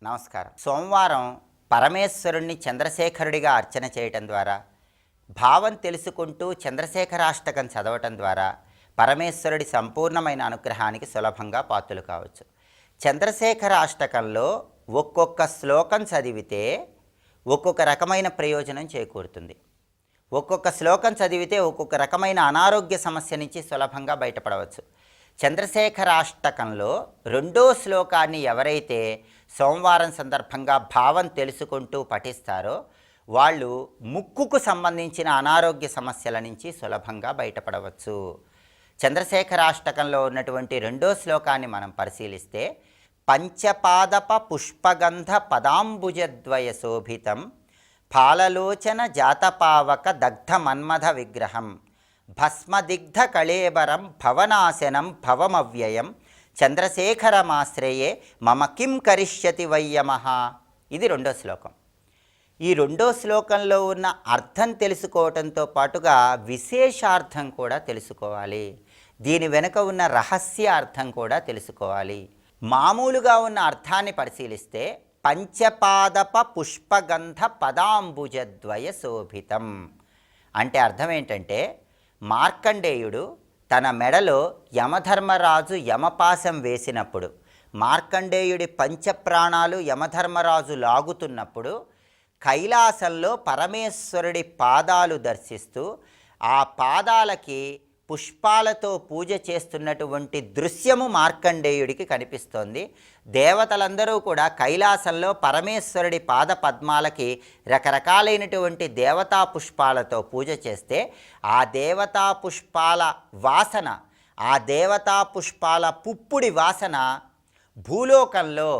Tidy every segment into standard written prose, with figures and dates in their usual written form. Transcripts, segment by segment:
నమస్కారం. సోమవారం పరమేశ్వరుణ్ణి చంద్రశేఖరుడిగా అర్చన చేయటం ద్వారా, భావం తెలుసుకుంటూ చంద్రశేఖరాష్టకం చదవటం ద్వారా పరమేశ్వరుడి సంపూర్ణమైన అనుగ్రహానికి సులభంగా పాత్రలు కావచ్చు. చంద్రశేఖరాష్టకంలో ఒక్కొక్క శ్లోకం చదివితే ఒక్కొక్క రకమైన ప్రయోజనం చేకూరుతుంది. ఒక్కొక్క శ్లోకం చదివితే ఒక్కొక్క రకమైన అనారోగ్య సమస్య నుంచి సులభంగా బయటపడవచ్చు. చంద్రశేఖరాష్టకంలో 2వ శ్లోకాన్ని ఎవరైతే సోమవారం సందర్భంగా భావం తెలుసుకుంటూ పఠిస్తారో వాళ్ళు ముక్కుకు సంబంధించిన అనారోగ్య సమస్యల నుంచి సులభంగా బయటపడవచ్చు. చంద్రశేఖరాష్టకంలో ఉన్నటువంటి 2వ శ్లోకాన్ని మనం పరిశీలిస్తే, పంచపాదప పుష్పగంధ పదాంబుజద్వయ శోభితం ఫాలలోచన జాతపావక దగ్ధ మన్మథ విగ్రహం భస్మదిగ్ధ కళేబరం భవనాశనం భవమవ్యయం చంద్రశేఖరమాశ్రయే మమ కిం కరిష్యతి వయ్యమః. ఇది 2వ శ్లోకం. ఈ 2వ శ్లోకంలో ఉన్న అర్థం తెలుసుకోవటంతో పాటుగా విశేషార్థం కూడా తెలుసుకోవాలి. దీని వెనుక ఉన్న రహస్య అర్థం కూడా తెలుసుకోవాలి. మామూలుగా ఉన్న అర్థాన్ని పరిశీలిస్తే, పంచపాదప పుష్పగంధ పదాంబుజద్వయ శోభితం అంటే అర్థం ఏంటంటే, మార్కండేయుడు తన మెడలో యమధర్మరాజు యమపాశం వేసినప్పుడు, మార్కండేయుడి పంచప్రాణాలు యమధర్మరాజు లాగుతున్నప్పుడు కైలాసంలో పరమేశ్వరుడి పాదాలు దర్శిస్తూ ఆ పాదాలకి పుష్పాలతో పూజ చేస్తున్నటువంటి దృశ్యము మార్కండేయుడికి కనిపిస్తోంది. దేవతలందరూ కూడా కైలాసంలో పరమేశ్వరుడి పాద పద్మాలకి రకరకాలైనటువంటి దేవతా పుష్పాలతో పూజ చేస్తే ఆ దేవతా పుష్పాల వాసన, ఆ దేవతా పుష్పాల పుప్పుడి వాసన భూలోకంలో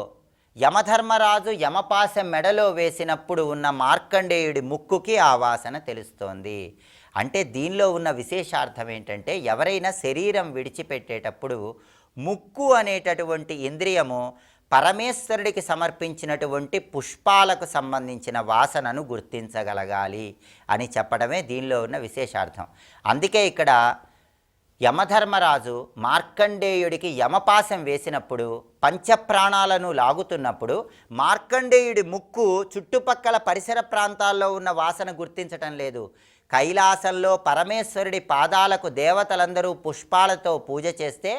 యమధర్మరాజు యమపాశం మెడలో వేసినప్పుడు ఉన్న మార్కండేయుడి ముక్కుకి ఆ వాసన తెలుస్తోంది. అంటే దీనిలో ఉన్న విశేషార్థం ఏంటంటే, ఎవరైనా శరీరం విడిచిపెట్టేటప్పుడు ముక్కు అనేటటువంటి ఇంద్రియము పరమేశ్వరుడికి సమర్పించినటువంటి పుష్పాలకు సంబంధించిన వాసనను గుర్తించగలగాలి అని చెప్పడమే దీనిలో ఉన్న విశేషార్థం. అందుకే ఇక్కడ యమధర్మరాజు మార్కండేయుడికి యమపాశం వేసినప్పుడు, పంచప్రాణాలను లాగుతున్నప్పుడు మార్కండేయుడి ముక్కు చుట్టుపక్కల పరిసర ప్రాంతాల్లో ఉన్న వాసన గుర్తించటం లేదు. కైలాసంలో పరమేశ్వరుడి పాదాలకు దేవతలందరూ పుష్పాలతో పూజ చేస్తే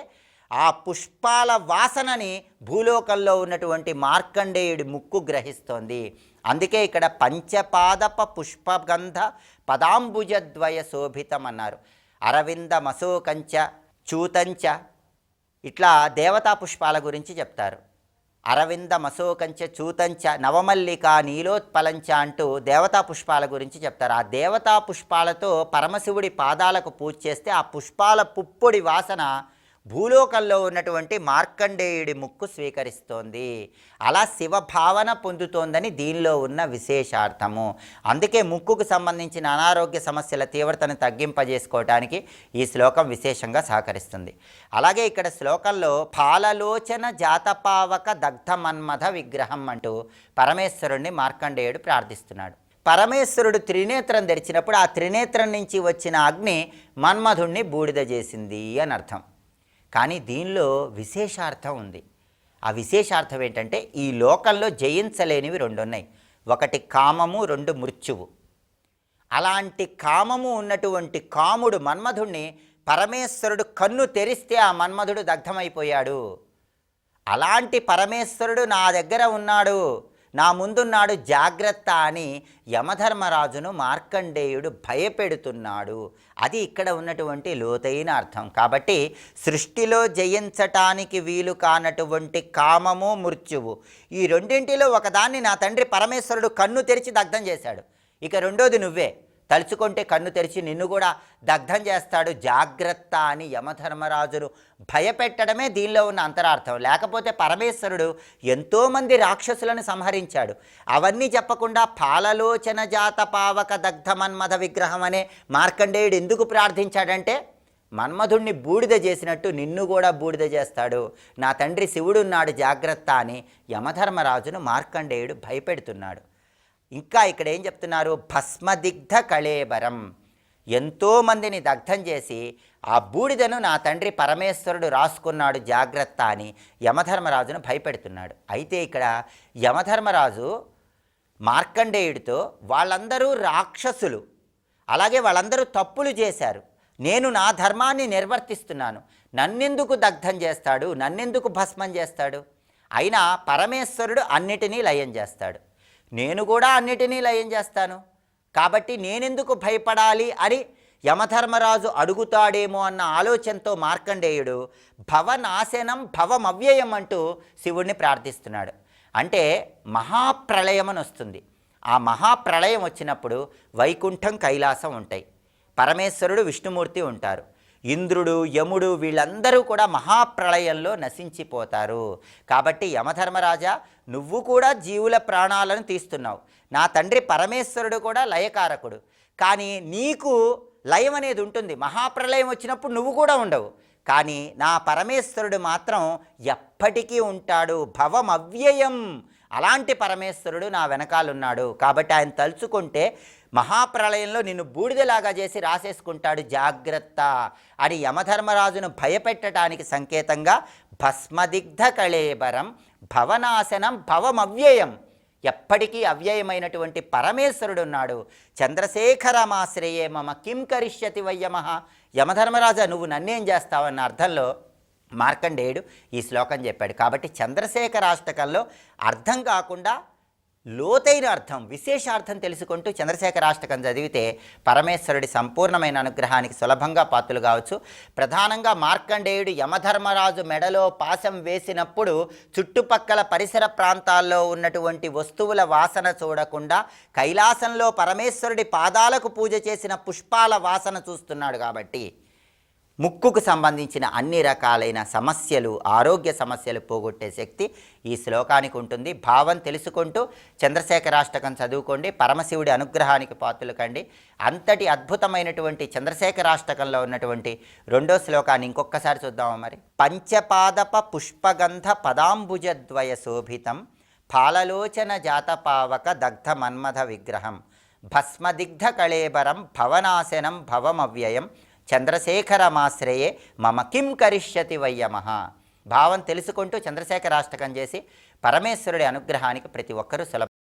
ఆ పుష్పాల వాసనని భూలోకంలో ఉన్నటువంటి మార్కండేయుడి ముక్కు గ్రహిస్తోంది. అందుకే ఇక్కడ పంచపాదప పుష్పగంధ పదాంబుజద్వయ శోభితం అన్నారు. అరవింద మశోకంచ చూతంచ ఇట్లా దేవతా పుష్పాల గురించి చెప్తారు. అరవింద మశోకంచ చూతంచ నవమల్లిక నీలోత్పలంచ అంటూ దేవతా పుష్పాల గురించి చెప్తారు. ఆ దేవతా పుష్పాలతో పరమశివుడి పాదాలకు పూజ చేస్తే ఆ పుష్పాల పుప్పొడి వాసన భూలోకంలో ఉన్నటువంటి మార్కండేయుడి ముక్కు స్వీకరిస్తోంది. అలా శివభావన పొందుతోందని దీనిలో ఉన్న విశేషార్థము. అందుకే ముక్కుకు సంబంధించిన అనారోగ్య సమస్యల తీవ్రతను తగ్గింపజేసుకోవటానికి ఈ శ్లోకం విశేషంగా సహకరిస్తుంది. అలాగే ఇక్కడ శ్లోకంలో ఫాలలోచన జాతపావక దగ్ధ మన్మథ విగ్రహం అంటూ పరమేశ్వరుణ్ణి మార్కండేయుడు ప్రార్థిస్తున్నాడు. పరమేశ్వరుడు త్రినేత్రం తెరిచినప్పుడు ఆ త్రినేత్రం నుంచి వచ్చిన అగ్ని మన్మధుణ్ణి బూడిద చేసింది అని అర్థం. కానీ దీనిలో విశేషార్థం ఉంది. ఆ విశేషార్థం ఏంటంటే, ఈ లోకంలో జయించలేనివి 2 ఉన్నాయి. ఒకటి కామము, 2 మృత్యువు. అలాంటి కామము ఉన్నటువంటి కాముడు మన్మధుణ్ణి పరమేశ్వరుడు కన్ను తెరిస్తే ఆ మన్మధుడు దగ్ధమైపోయాడు. అలాంటి పరమేశ్వరుడు నా దగ్గర ఉన్నాడు, నా ముందున్నాడు, జాగ్రత్త అని యమధర్మరాజును మార్కండేయుడు భయపెడుతున్నాడు. అది ఇక్కడ ఉన్నటువంటి లోతైన అర్థం. కాబట్టి సృష్టిలో జయించటానికి వీలు కానటువంటి కామము, మృత్యువు, ఈ రెండింటిలో ఒకదాన్ని నా తండ్రి పరమేశ్వరుడు కన్ను తెరిచి దగ్ధం చేశాడు. ఇక రెండోది నువ్వే తలుచుకుంటే కన్ను తెరిచి నిన్ను కూడా దగ్ధం చేస్తాడు, జాగ్రత్త అని యమధర్మరాజును భయపెట్టడమే దీనిలో ఉన్న అంతరార్థం. లేకపోతే పరమేశ్వరుడు ఎంతోమంది రాక్షసులను సంహరించాడు. అవన్నీ చెప్పకుండా ఫాలలోచన జాత పావక దగ్ధ మన్మథ విగ్రహం అనే మార్కండేయుడు ఎందుకు ప్రార్థించాడంటే, మన్మధుణ్ణి బూడిద చేసినట్టు నిన్ను కూడా బూడిద చేస్తాడు, నా తండ్రి శివుడున్నాడు, జాగ్రత్త అని యమధర్మరాజును మార్కండేయుడు భయపెడుతున్నాడు. ఇంకా ఇక్కడ ఏం చెప్తున్నారు, భస్మదిగ్ధ కళేబరం, ఎంతోమందిని దగ్ధం చేసి ఆ బూడిదను నా తండ్రి పరమేశ్వరుడు రాసుకున్నాడు జాగ్రత్త అని యమధర్మరాజును భయపెడుతున్నాడు. అయితే ఇక్కడ యమధర్మరాజు మార్కండేయుడితో వాళ్ళందరూ రాక్షసులు, అలాగే వాళ్ళందరూ తప్పులు చేశారు, నేను నా ధర్మాన్ని నిర్వర్తిస్తున్నాను, నన్నెందుకు దగ్ధం చేస్తాడు, నన్నెందుకు భస్మం చేస్తాడు, అయినా పరమేశ్వరుడు అన్నిటినీ లయం చేస్తాడు, నేను కూడా అన్నిటినీ లయం చేస్తాను, కాబట్టి నేనెందుకు భయపడాలి అని యమధర్మరాజు అడుగుతాడేమో అన్న ఆలోచనతో మార్కండేయుడు భవనాశనం భవమవ్యయం అంటూ శివుణ్ణి ప్రార్థిస్తున్నాడు. అంటే మహాప్రళయం అని వస్తుంది. ఆ మహాప్రళయం వచ్చినప్పుడు వైకుంఠం కైలాసం ఉంటాయి, పరమేశ్వరుడు విష్ణుమూర్తి ఉంటారు, ఇంద్రుడు యముడు వీళ్ళందరూ కూడా మహాప్రళయంలో నశించిపోతారు. కాబట్టి యమధర్మరాజా, నువ్వు కూడా జీవుల ప్రాణాలను తీస్తున్నావు, నా తండ్రి పరమేశ్వరుడు కూడా లయకారకుడు, కానీ నీకు లయం అనేది ఉంటుంది, మహాప్రళయం వచ్చినప్పుడు నువ్వు కూడా ఉండవు, కానీ నా పరమేశ్వరుడు మాత్రం ఎప్పటికీ ఉంటాడు, భవం అవ్యయం. అలాంటి పరమేశ్వరుడు నా వెనకాలన్నాడు, కాబట్టి ఆయన తలుచుకుంటే మహాప్రళయంలో నిన్ను బూడిదలాగా చేసి రాసేసుకుంటాడు, జాగ్రత్త అని యమధర్మరాజును భయపెట్టడానికి సంకేతంగా భస్మదిగ్ధ కళేబరం భవనాశనం భవమవ్యయం, ఎప్పటికీ అవ్యయమైనటువంటి పరమేశ్వరుడు ఉన్నాడు. చంద్రశేఖరమాశ్రయే మమ కిం కరిష్యతి వయ్యమః, యమధర్మరాజా నువ్వు నన్నేం చేస్తావన్న అర్థంలో మార్కండేయుడు ఈ శ్లోకం చెప్పాడు. కాబట్టి చంద్రశేఖరాష్టకంలో అర్థం కాకుండా లోతైన అర్థం, విశేషార్థం తెలుసుకుంటూ చంద్రశేఖరాష్టకం చదివితే పరమేశ్వరుడి సంపూర్ణమైన అనుగ్రహానికి సులభంగా పాత్రలు కావచ్చు. ప్రధానంగా మార్కండేయుడు యమధర్మరాజు మెడలో పాశం వేసినప్పుడు చుట్టుపక్కల పరిసర ప్రాంతాల్లో ఉన్నటువంటి వస్తువుల వాసన చూడకుండా కైలాసంలో పరమేశ్వరుడి పాదాలకు పూజ చేసిన పుష్పాల వాసన చూస్తున్నాడు. కాబట్టి ముక్కుకు సంబంధించిన అన్ని రకాలైన సమస్యలు, ఆరోగ్య సమస్యలు పోగొట్టే శక్తి ఈ శ్లోకానికి ఉంటుంది. భావం తెలుసుకుంటూ చంద్రశేఖరాష్టకం చదువుకోండి, పరమశివుడి అనుగ్రహానికి పాత్రలు కండి. అంతటి అద్భుతమైనటువంటి చంద్రశేఖరాష్టకంలో ఉన్నటువంటి రెండో శ్లోకాన్ని ఇంకొకసారి చూద్దామా మరి. పంచపాదప పుష్పగంధ పదాంబుజద్వయ శోభితం ఫాలలోచన జాతపావక దగ్ధ మన్మథ విగ్రహం భస్మదిగ్ధ కళేబరం భవనాశనం భవమవ్యయం చంద్రశేఖరమాశ్రయే మమ కిం కరిష్యతి వయ్యమః. భావం తెలుసుకుంటూ చంద్రశేఖరాష్టకం చేసి పరమేశ్వరుడి అనుగ్రహానికి ప్రతి ఒక్కరూ సులభ